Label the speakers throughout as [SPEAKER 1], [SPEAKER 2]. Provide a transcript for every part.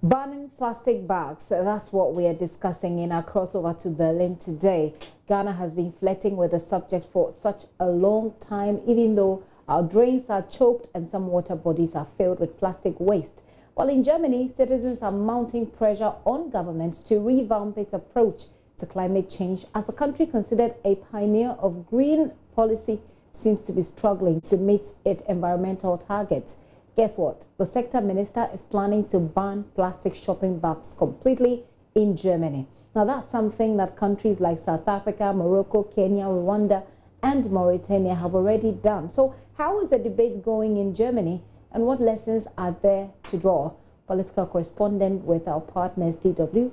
[SPEAKER 1] Banning plastic bags, that's what we are discussing in our crossover to Berlin today. Ghana has been flirting with the subject for such a long time, even though our drains are choked and some water bodies are filled with plastic waste. While in Germany, citizens are mounting pressure on government to revamp its approach to climate change as the country, considered a pioneer of green policy, seems to be struggling to meet its environmental targets. Guess what? The sector minister is planning to ban plastic shopping bags completely in Germany. Now, that's something that countries like South Africa, Morocco, Kenya, Rwanda, and Mauritania have already done. So, how is the debate going in Germany, and what lessons are there to draw? Political correspondent with our partners, DW,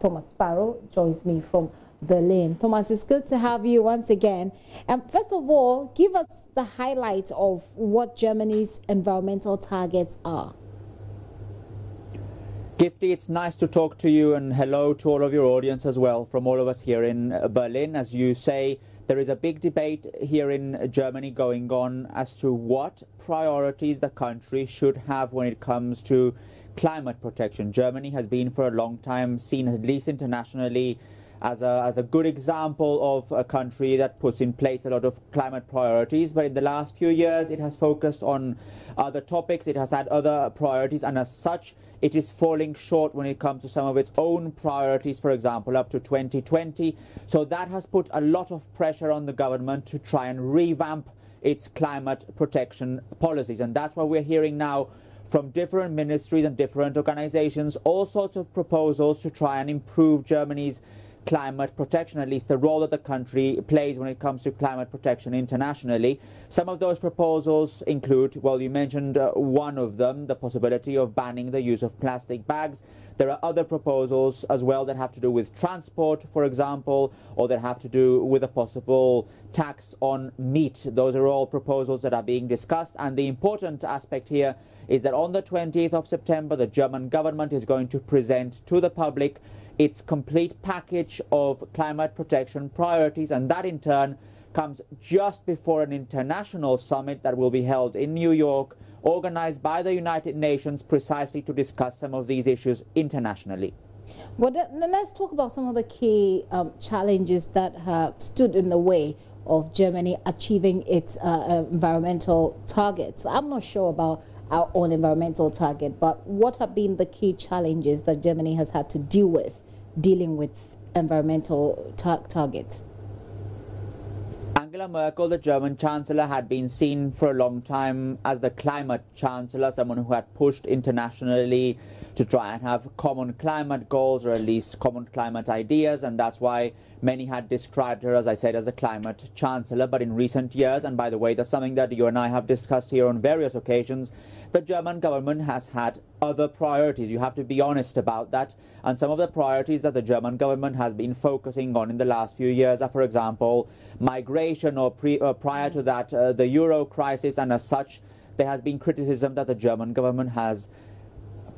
[SPEAKER 1] Thomas Sparrow, joins me from Berlin. Thomas, it's good to have you once again. First of all, give us the highlights of what Germany's environmental targets are.
[SPEAKER 2] Gifty, it's nice to talk to you, and hello to all of your audience as well from all of us here in Berlin. As you say, there is a big debate here in Germany going on as to what priorities the country should have when it comes to climate protection. Germany has been for a long time seen, at least internationally, as a good example of a country that puts in place a lot of climate priorities. But in the last few years, it has focused on other topics, it has had other priorities, and as such, it is falling short when it comes to some of its own priorities, for example, up to 2020. So that has put a lot of pressure on the government to try and revamp its climate protection policies. And that's what we're hearing now from different ministries and different organizations, all sorts of proposals to try and improve Germany's climate protection, at least the role that the country plays when it comes to climate protection internationally. Some of those proposals include, well, you mentioned one of them, the possibility of banning the use of plastic bags. There are other proposals as well that have to do with transport, for example, or that have to do with a possible tax on meat. Those are all proposals that are being discussed, and the important aspect here is that on the 20th of September, the German government is going to present to the public its complete package of climate protection priorities, and that in turn comes just before an international summit that will be held in New York, organized by the United Nations, precisely to discuss some of these issues internationally.
[SPEAKER 1] Well, let's talk about some of the key challenges that have stood in the way of Germany achieving its environmental targets. I'm not sure about our own environmental target, but what have been the key challenges that Germany has had to deal with dealing with environmental targets?
[SPEAKER 2] Angela Merkel, the German Chancellor, had been seen for a long time as the climate chancellor, someone who had pushed internationally to try and have common climate goals, or at least common climate ideas, and that's why many had described her, as I said, as a climate chancellor. But in recent years, and by the way, that's something that you and I have discussed here on various occasions, the German government has had other priorities. You have to be honest about that. And some of the priorities that the German government has been focusing on in the last few years are, for example, migration, or prior to that, the euro crisis. And as such, there has been criticism that the German government has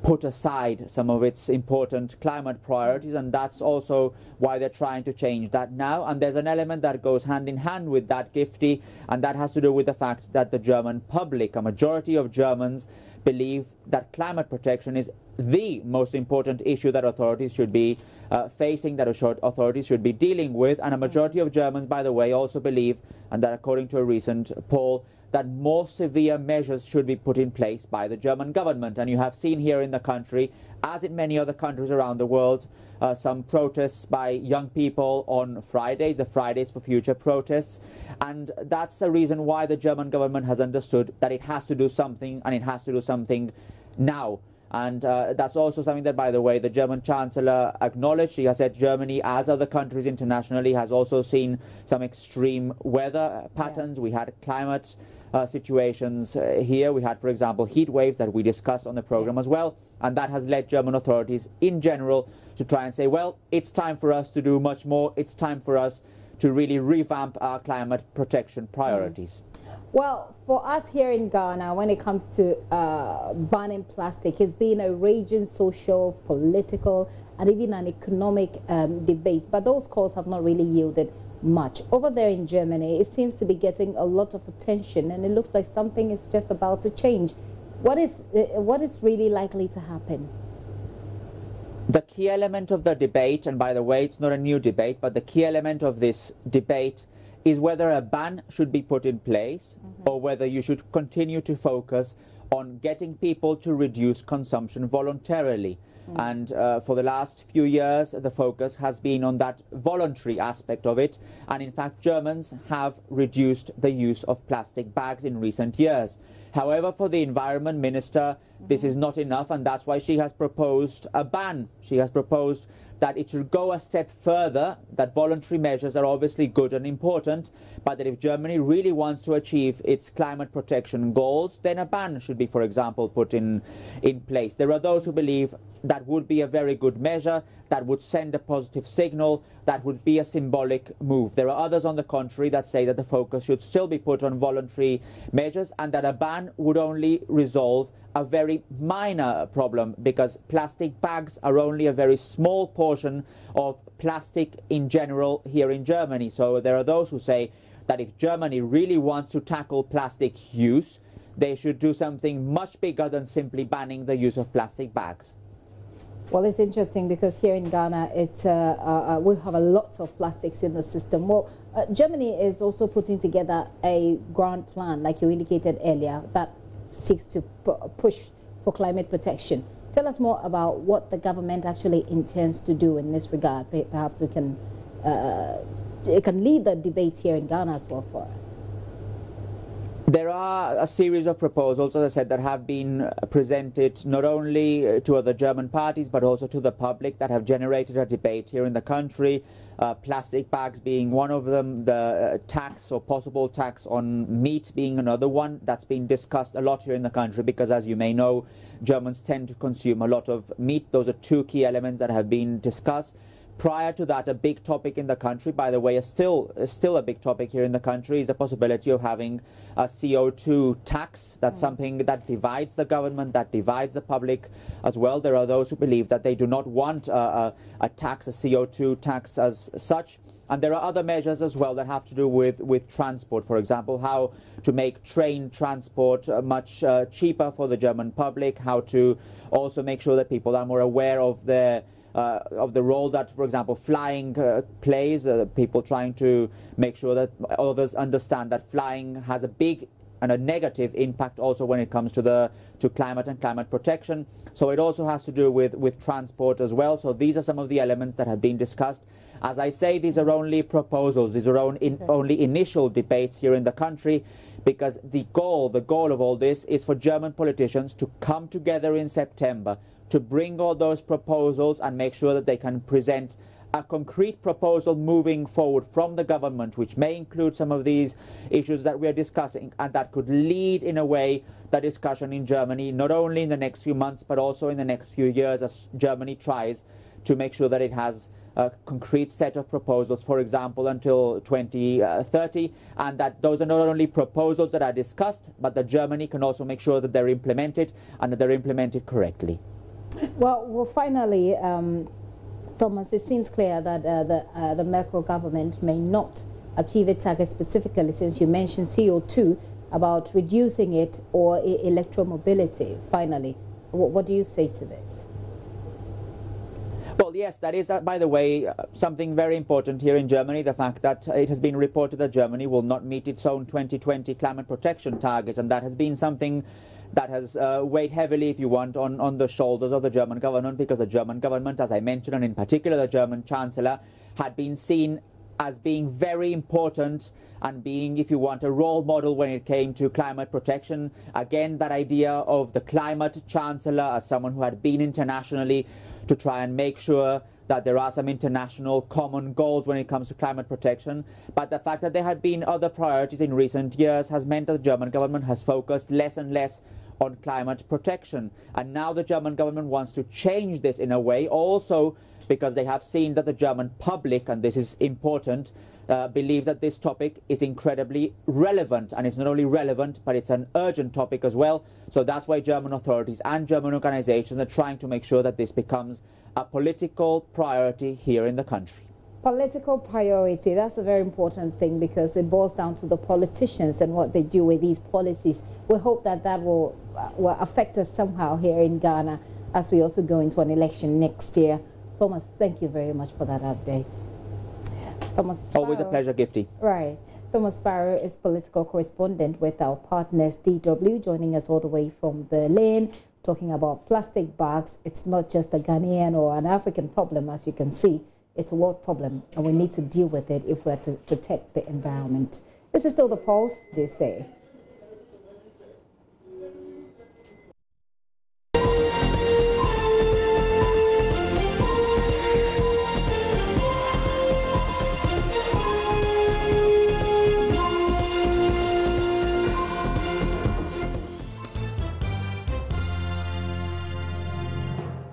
[SPEAKER 2] put aside some of its important climate priorities, and that's also why they're trying to change that now. And there's an element that goes hand in hand with that, Gifty, and that has to do with the fact that the German public, a majority of Germans, believe that climate protection is the most important issue that authorities should be facing, that authorities should be dealing with. And a majority of Germans, by the way, also believe, and that according to a recent poll, that more severe measures should be put in place by the German government. And you have seen here in the country, as in many other countries around the world, some protests by young people on Fridays, the Fridays for Future protests. And that's the reason why the German government has understood that it has to do something, and it has to do something now. And that's also something that, by the way, the German Chancellor acknowledged. He has said Germany, as other countries internationally, has also seen some extreme weather patterns. We had climate situations here. We had, for example, heat waves that we discussed on the program as well. And that has led German authorities in general to try and say, well, it's time for us to do much more. It's time for us to really revamp our climate protection priorities.
[SPEAKER 1] Well, for us here in Ghana, when it comes to banning plastic, it's been a raging social, political, and even an economic debate. But those calls have not really yielded much. Over there in Germany, it seems to be getting a lot of attention, and it looks like something is just about to change. What is really likely to happen?
[SPEAKER 2] The key element of the debate, and by the way, it's not a new debate, but the key element of this debate is whether a ban should be put in place or whether you should continue to focus on getting people to reduce consumption voluntarily. And for the last few years, the focus has been on that voluntary aspect of it. And in fact, Germans have reduced the use of plastic bags in recent years. However, for the Environment Minister, this is not enough, and that's why she has proposed a ban. She has proposed that it should go a step further, that voluntary measures are obviously good and important, but that if Germany really wants to achieve its climate protection goals, then a ban should be, for example, put in place. There are those who believe that would be a very good measure, that would send a positive signal, that would be a symbolic move. There are others, on the contrary, that say that the focus should still be put on voluntary measures and that a ban would only resolve a very minor problem, because plastic bags are only a very small portion of plastic in general here in Germany. So there are those who say that if Germany really wants to tackle plastic use, they should do something much bigger than simply banning the use of plastic bags.
[SPEAKER 1] Well, it's interesting because here in Ghana, we have a lot of plastics in the system. Well, Germany is also putting together a grand plan, like you indicated earlier, that seeks to push for climate protection. Tell us more about what the government actually intends to do in this regard. Perhaps we can, it can lead the debate here in Ghana as well for us.
[SPEAKER 2] There are a series of proposals, as I said, that have been presented not only to other German parties but also to the public, that have generated a debate here in the country. Plastic bags being one of them, the tax or possible tax on meat being another one that's been discussed a lot here in the country, because as you may know, Germans tend to consume a lot of meat. Those are two key elements that have been discussed. Prior to that, a big topic in the country, by the way, is still a big topic here in the country, is the possibility of having a CO2 tax. That's something that divides the government, that divides the public as well. There are those who believe that they do not want a tax, a CO2 tax as such. And there are other measures as well that have to do with transport. For example, how to make train transport much cheaper for the German public, how to also make sure that people are more aware of the role that, for example, flying plays, people trying to make sure that others understand that flying has a big and a negative impact also when it comes to climate and climate protection. So it also has to do with transport as well. So these are some of the elements that have been discussed. As I say, these are only proposals. These are only initial debates here in the country, because the goal of all this is for German politicians to come together in September to bring all those proposals and make sure that they can present a concrete proposal moving forward from the government, which may include some of these issues that we are discussing, and that could lead in a way the discussion in Germany, not only in the next few months but also in the next few years, as Germany tries to make sure that it has a concrete set of proposals, for example, until 2030, and that those are not only proposals that are discussed, but that Germany can also make sure that they're implemented and that they're implemented correctly.
[SPEAKER 1] Well, finally, Thomas, it seems clear that the Merkel government may not achieve its target, specifically since you mentioned CO2, about reducing it, or electromobility. Finally, what do you say to this?
[SPEAKER 2] Well, yes, that is, by the way, something very important here in Germany, the fact that it has been reported that Germany will not meet its own 2020 climate protection target, and that has been something that has weighed heavily, if you want, on the shoulders of the German government, because the German government, as I mentioned, and in particular the German Chancellor, had been seen as being very important and being, if you want, a role model when it came to climate protection. Again, that idea of the climate chancellor as someone who had been internationally to try and make sure that there are some international common goals when it comes to climate protection. But the fact that there had been other priorities in recent years has meant that the German government has focused less and less on climate protection. And now the German government wants to change this in a way, also because they have seen that the German public, and this is important, believe that this topic is incredibly relevant. And it's not only relevant, but it's an urgent topic as well. So that's why German authorities and German organizations are trying to make sure that this becomes a political priority here in the country.
[SPEAKER 1] Political priority, that's a very important thing, because it boils down to the politicians and what they do with these policies. We hope that that will affect us somehow here in Ghana. as we also go into an election next year. Thomas, thank you very much for that update. Thomas,
[SPEAKER 2] always a pleasure, Gifty.
[SPEAKER 1] Right. Thomas Farrow is political correspondent with our partners DW, joining us all the way from Berlin, talking about plastic bags. It's not just a Ghanaian or an African problem, as you can see. It's a world problem, and we need to deal with it if we're to protect the environment. This is still The Pulse. Do stay.